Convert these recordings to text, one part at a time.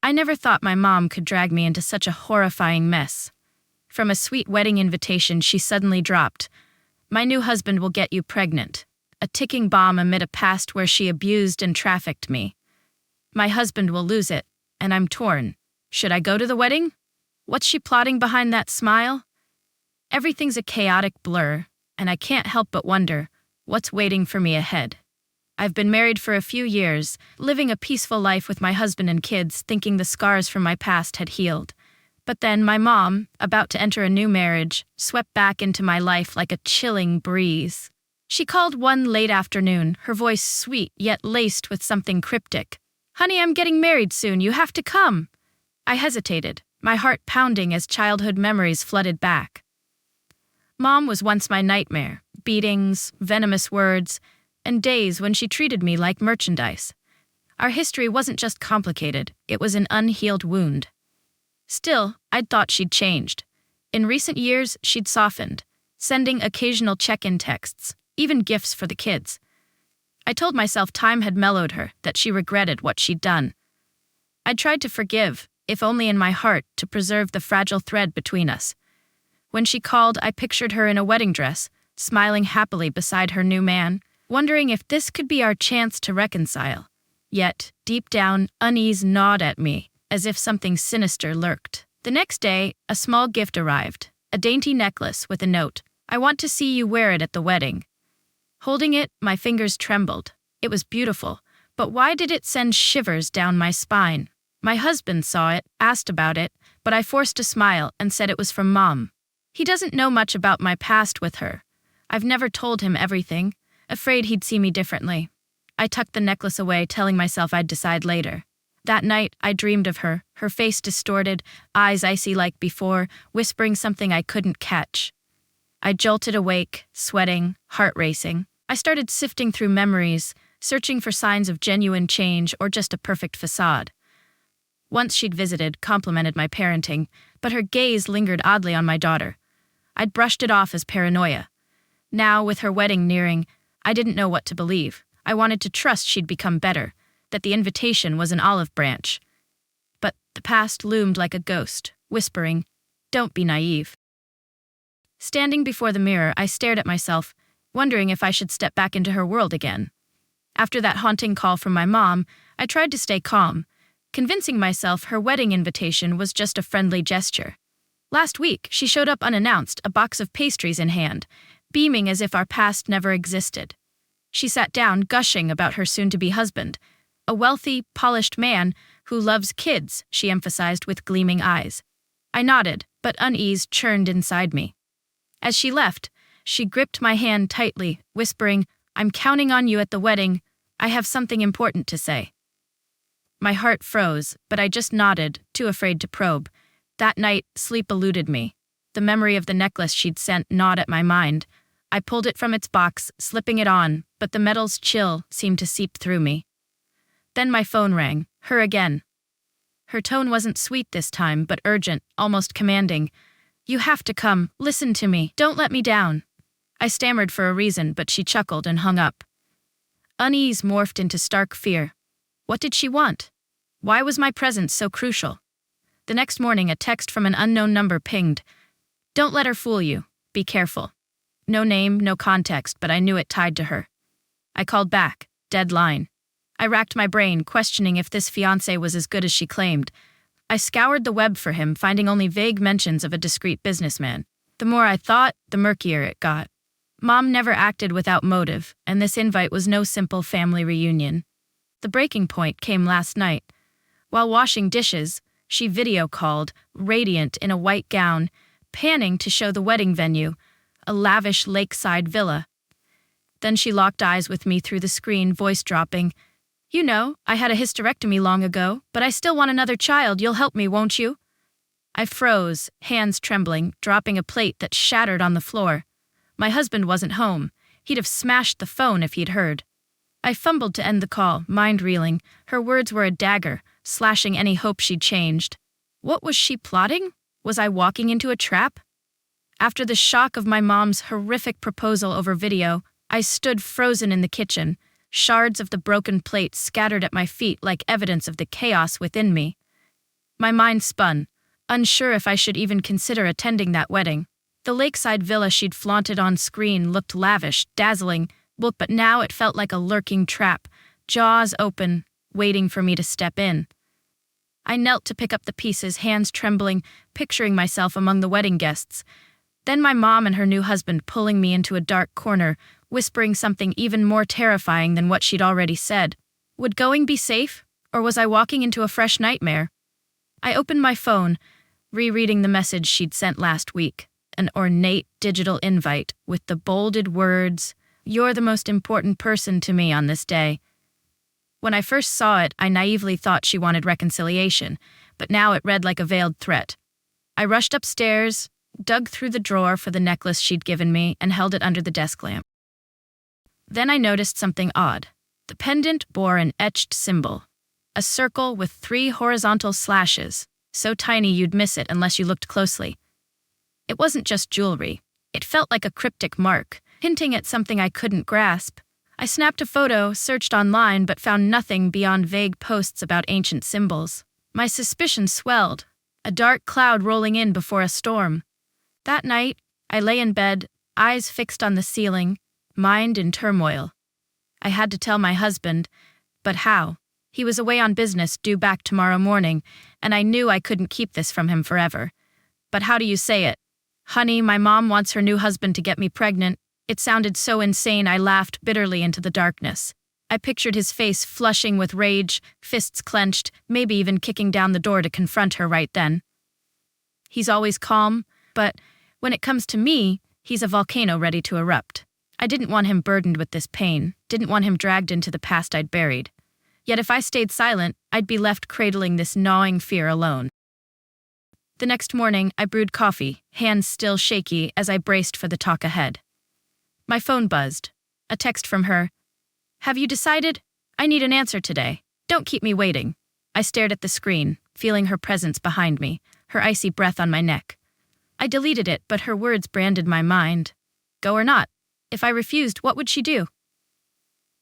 I never thought my mom could drag me into such a horrifying mess. From a sweet wedding invitation she suddenly dropped, "My new husband will get you pregnant," a ticking bomb amid a past where she abused and trafficked me. My husband will lose it, and I'm torn. Should I go to the wedding? What's she plotting behind that smile? Everything's a chaotic blur, and I can't help but wonder, what's waiting for me ahead? I've been married for a few years, living a peaceful life with my husband and kids, thinking the scars from my past had healed. But then my mom, about to enter a new marriage, swept back into my life like a chilling breeze. She called one late afternoon, her voice sweet yet laced with something cryptic. "Honey, I'm getting married soon, you have to come." I hesitated, my heart pounding as childhood memories flooded back. Mom was once my nightmare, beatings, venomous words, and days when she treated me like merchandise. Our history wasn't just complicated, it was an unhealed wound. Still, I'd thought she'd changed. In recent years, she'd softened, sending occasional check-in texts, even gifts for the kids. I told myself time had mellowed her, that she regretted what she'd done. I tried to forgive, if only in my heart, to preserve the fragile thread between us. When she called, I pictured her in a wedding dress, smiling happily beside her new man, wondering if this could be our chance to reconcile. Yet, deep down, unease gnawed at me, as if something sinister lurked. The next day, a small gift arrived, a dainty necklace with a note. "I want to see you wear it at the wedding." Holding it, my fingers trembled. It was beautiful, but why did it send shivers down my spine? My husband saw it, asked about it, but I forced a smile and said it was from Mom. He doesn't know much about my past with her. I've never told him everything, afraid he'd see me differently. I tucked the necklace away, telling myself I'd decide later. That night, I dreamed of her, her face distorted, eyes icy like before, whispering something I couldn't catch. I jolted awake, sweating, heart racing. I started sifting through memories, searching for signs of genuine change or just a perfect facade. Once she'd visited, complimented my parenting, but her gaze lingered oddly on my daughter. I'd brushed it off as paranoia. Now, with her wedding nearing, I didn't know what to believe. I wanted to trust she'd become better, that the invitation was an olive branch. But the past loomed like a ghost, whispering, "Don't be naive." Standing before the mirror, I stared at myself, wondering if I should step back into her world again. After that haunting call from my mom, I tried to stay calm, convincing myself her wedding invitation was just a friendly gesture. Last week, she showed up unannounced, a box of pastries in hand, beaming as if our past never existed. She sat down, gushing about her soon-to-be husband, a wealthy, polished man who loves kids, she emphasized with gleaming eyes. I nodded, but unease churned inside me. As she left, she gripped my hand tightly, whispering, "I'm counting on you at the wedding. I have something important to say." My heart froze, but I just nodded, too afraid to probe. That night, sleep eluded me. The memory of the necklace she'd sent gnawed at my mind. I pulled it from its box, slipping it on, but the metal's chill seemed to seep through me. Then my phone rang, her again. Her tone wasn't sweet this time, but urgent, almost commanding. "You have to come, listen to me, don't let me down." I stammered for a reason, but she chuckled and hung up. Unease morphed into stark fear. What did she want? Why was my presence so crucial? The next morning, a text from an unknown number pinged. "Don't let her fool you. Be careful." No name, no context, but I knew it tied to her. I called back, dead line. I racked my brain, questioning if this fiancé was as good as she claimed. I scoured the web for him, finding only vague mentions of a discreet businessman. The more I thought, the murkier it got. Mom never acted without motive, and this invite was no simple family reunion. The breaking point came last night. While washing dishes, she video-called, radiant in a white gown, panning to show the wedding venue, a lavish lakeside villa. Then she locked eyes with me through the screen, voice dropping, "You know, I had a hysterectomy long ago, but I still want another child. You'll help me, won't you?" I froze, hands trembling, dropping a plate that shattered on the floor. My husband wasn't home. He'd have smashed the phone if he'd heard. I fumbled to end the call, mind reeling. Her words were a dagger, slashing any hope she'd changed. What was she plotting? Was I walking into a trap? After the shock of my mom's horrific proposal over video, I stood frozen in the kitchen, shards of the broken plate scattered at my feet like evidence of the chaos within me. My mind spun, unsure if I should even consider attending that wedding. The lakeside villa she'd flaunted on screen looked lavish, dazzling, but now it felt like a lurking trap, jaws open, waiting for me to step in. I knelt to pick up the pieces, hands trembling, picturing myself among the wedding guests. Then my mom and her new husband pulling me into a dark corner, whispering something even more terrifying than what she'd already said. Would going be safe, or was I walking into a fresh nightmare? I opened my phone, rereading the message she'd sent last week, an ornate digital invite with the bolded words, "You're the most important person to me on this day." When I first saw it, I naively thought she wanted reconciliation, but now it read like a veiled threat. I rushed upstairs, dug through the drawer for the necklace she'd given me, and held it under the desk lamp. Then I noticed something odd. The pendant bore an etched symbol, a circle with 3 horizontal slashes, so tiny you'd miss it unless you looked closely. It wasn't just jewelry. It felt like a cryptic mark, hinting at something I couldn't grasp. I snapped a photo, searched online, but found nothing beyond vague posts about ancient symbols. My suspicion swelled, a dark cloud rolling in before a storm. That night, I lay in bed, eyes fixed on the ceiling, mind in turmoil. I had to tell my husband, but how? He was away on business, due back tomorrow morning, and I knew I couldn't keep this from him forever. But how do you say it? "Honey, my mom wants her new husband to get me pregnant." It sounded so insane I laughed bitterly into the darkness. I pictured his face flushing with rage, fists clenched, maybe even kicking down the door to confront her right then. He's always calm, but when it comes to me, he's a volcano ready to erupt. I didn't want him burdened with this pain, didn't want him dragged into the past I'd buried. Yet if I stayed silent, I'd be left cradling this gnawing fear alone. The next morning, I brewed coffee, hands still shaky as I braced for the talk ahead. My phone buzzed. A text from her. "Have you decided? I need an answer today. Don't keep me waiting." I stared at the screen, feeling her presence behind me, her icy breath on my neck. I deleted it, but her words branded my mind. Go or not? If I refused, what would she do?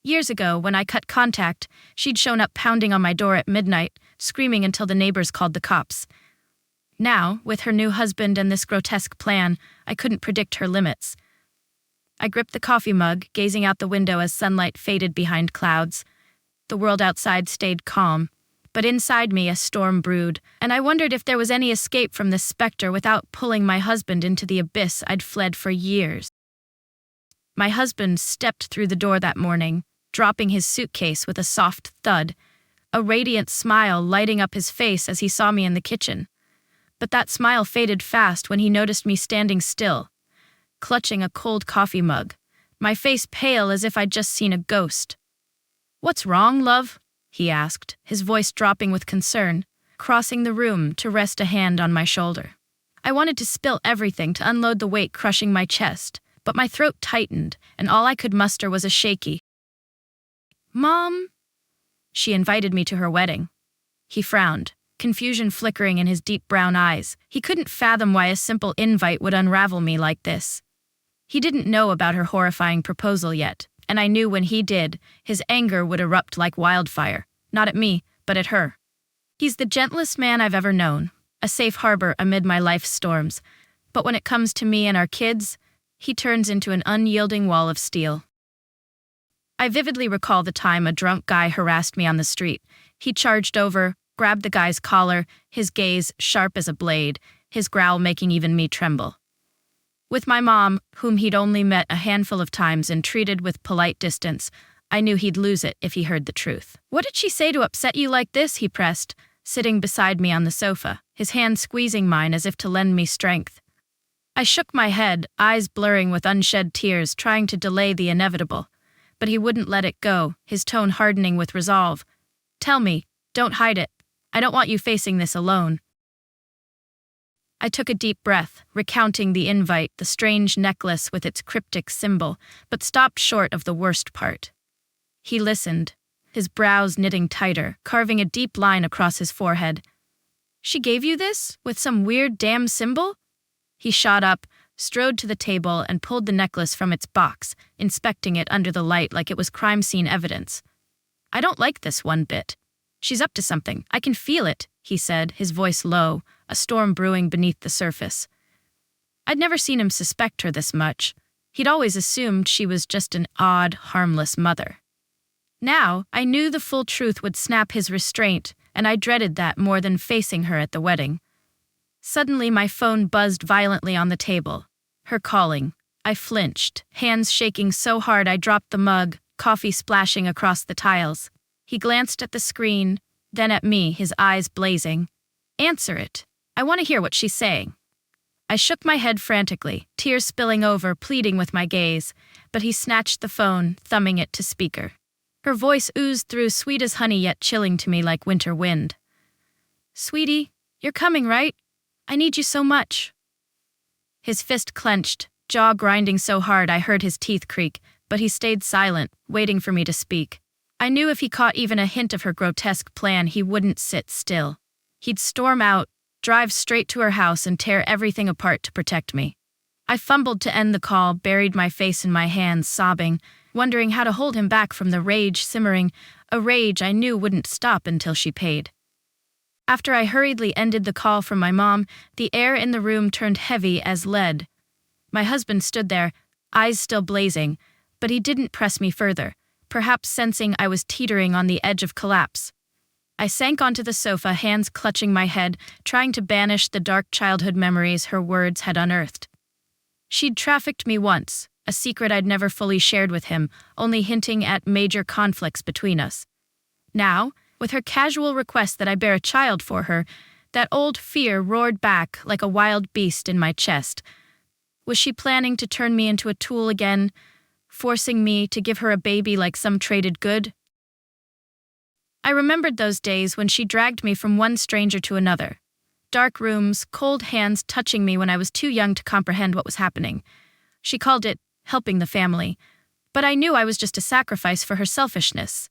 Years ago, when I cut contact, she'd shown up pounding on my door at midnight, screaming until the neighbors called the cops. Now, with her new husband and this grotesque plan, I couldn't predict her limits. I gripped the coffee mug, gazing out the window as sunlight faded behind clouds. The world outside stayed calm, but inside me a storm brewed, and I wondered if there was any escape from this specter without pulling my husband into the abyss I'd fled for years. My husband stepped through the door that morning, dropping his suitcase with a soft thud, a radiant smile lighting up his face as he saw me in the kitchen. But that smile faded fast when he noticed me standing still, clutching a cold coffee mug, my face pale as if I'd just seen a ghost. "What's wrong, love?" he asked, his voice dropping with concern, crossing the room to rest a hand on my shoulder. I wanted to spill everything to unload the weight crushing my chest, but my throat tightened, and all I could muster was a shaky, "Mom?" She invited me to her wedding. He frowned, confusion flickering in his deep brown eyes. He couldn't fathom why a simple invite would unravel me like this. He didn't know about her horrifying proposal yet, and I knew when he did, his anger would erupt like wildfire, not at me, but at her. He's the gentlest man I've ever known, a safe harbor amid my life's storms, but when it comes to me and our kids, he turns into an unyielding wall of steel. I vividly recall the time a drunk guy harassed me on the street. He charged over, grabbed the guy's collar, his gaze sharp as a blade, his growl making even me tremble. With my mom, whom he'd only met a handful of times and treated with polite distance, I knew he'd lose it if he heard the truth. "What did she say to upset you like this?" he pressed, sitting beside me on the sofa, his hand squeezing mine as if to lend me strength. I shook my head, eyes blurring with unshed tears, trying to delay the inevitable. But he wouldn't let it go, his tone hardening with resolve. "Tell me, don't hide it. I don't want you facing this alone." I took a deep breath, recounting the invite, the strange necklace with its cryptic symbol, but stopped short of the worst part. He listened, his brows knitting tighter, carving a deep line across his forehead. "She gave you this? With some weird damn symbol?" He shot up, strode to the table, and pulled the necklace from its box, inspecting it under the light like it was crime scene evidence. "I don't like this one bit. She's up to something. I can feel it, he said, his voice low, a storm brewing beneath the surface. I'd never seen him suspect her this much. He'd always assumed she was just an odd, harmless mother. Now, I knew the full truth would snap his restraint, and I dreaded that more than facing her at the wedding. Suddenly, my phone buzzed violently on the table. Her calling. I flinched, hands shaking so hard I dropped the mug, coffee splashing across the tiles. He glanced at the screen, then at me, his eyes blazing. Answer it. I want to hear what she's saying. I shook my head frantically, tears spilling over, pleading with my gaze, but he snatched the phone, thumbing it to speaker. Her voice oozed through, sweet as honey yet chilling to me like winter wind. Sweetie, you're coming, right? I need you so much. His fist clenched, jaw grinding so hard I heard his teeth creak, but he stayed silent, waiting for me to speak. I knew if he caught even a hint of her grotesque plan, he wouldn't sit still. He'd storm out, drive straight to her house and tear everything apart to protect me. I fumbled to end the call, buried my face in my hands, sobbing, wondering how to hold him back from the rage simmering, a rage I knew wouldn't stop until she paid. After I hurriedly ended the call from my mom, the air in the room turned heavy as lead. My husband stood there, eyes still blazing, but he didn't press me further, perhaps sensing I was teetering on the edge of collapse. I sank onto the sofa, hands clutching my head, trying to banish the dark childhood memories her words had unearthed. She'd trafficked me once, a secret I'd never fully shared with him, only hinting at major conflicts between us. Now, with her casual request that I bear a child for her, that old fear roared back like a wild beast in my chest. Was she planning to turn me into a tool again, forcing me to give her a baby like some traded good? I remembered those days when she dragged me from one stranger to another. Dark rooms, cold hands touching me when I was too young to comprehend what was happening. She called it helping the family, but I knew I was just a sacrifice for her selfishness.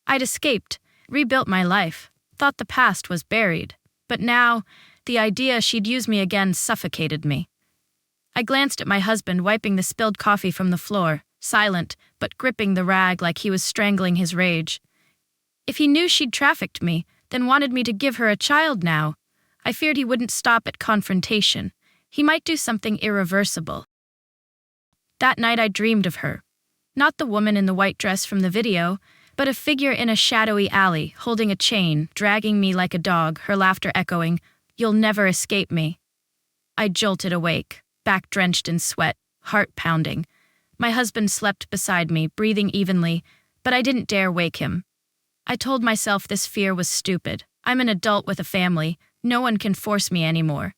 I'd escaped, rebuilt my life, thought the past was buried, but now, the idea she'd use me again suffocated me. I glanced at my husband, wiping the spilled coffee from the floor, silent, but gripping the rag like he was strangling his rage. If he knew she'd trafficked me, then wanted me to give her a child now, I feared he wouldn't stop at confrontation. He might do something irreversible. That night I dreamed of her. Not the woman in the white dress from the video, but a figure in a shadowy alley, holding a chain, dragging me like a dog, her laughter echoing, "You'll never escape me." I jolted awake, back drenched in sweat, heart pounding. My husband slept beside me, breathing evenly, but I didn't dare wake him. I told myself this fear was stupid. I'm an adult with a family. No one can force me anymore.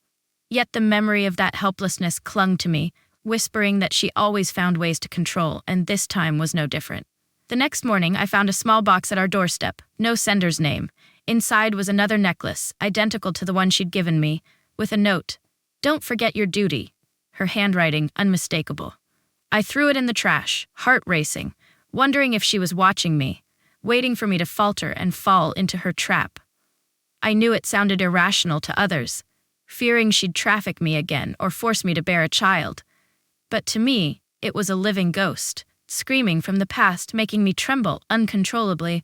Yet the memory of that helplessness clung to me, whispering that she always found ways to control, and this time was no different. The next morning, I found a small box at our doorstep, no sender's name. Inside was another necklace, identical to the one she'd given me, with a note, "Don't forget your duty." Her handwriting unmistakable. I threw it in the trash, heart racing, wondering if she was watching me, waiting for me to falter and fall into her trap. I knew it sounded irrational to others, fearing she'd traffic me again or force me to bear a child. But to me, it was a living ghost, screaming from the past, making me tremble uncontrollably.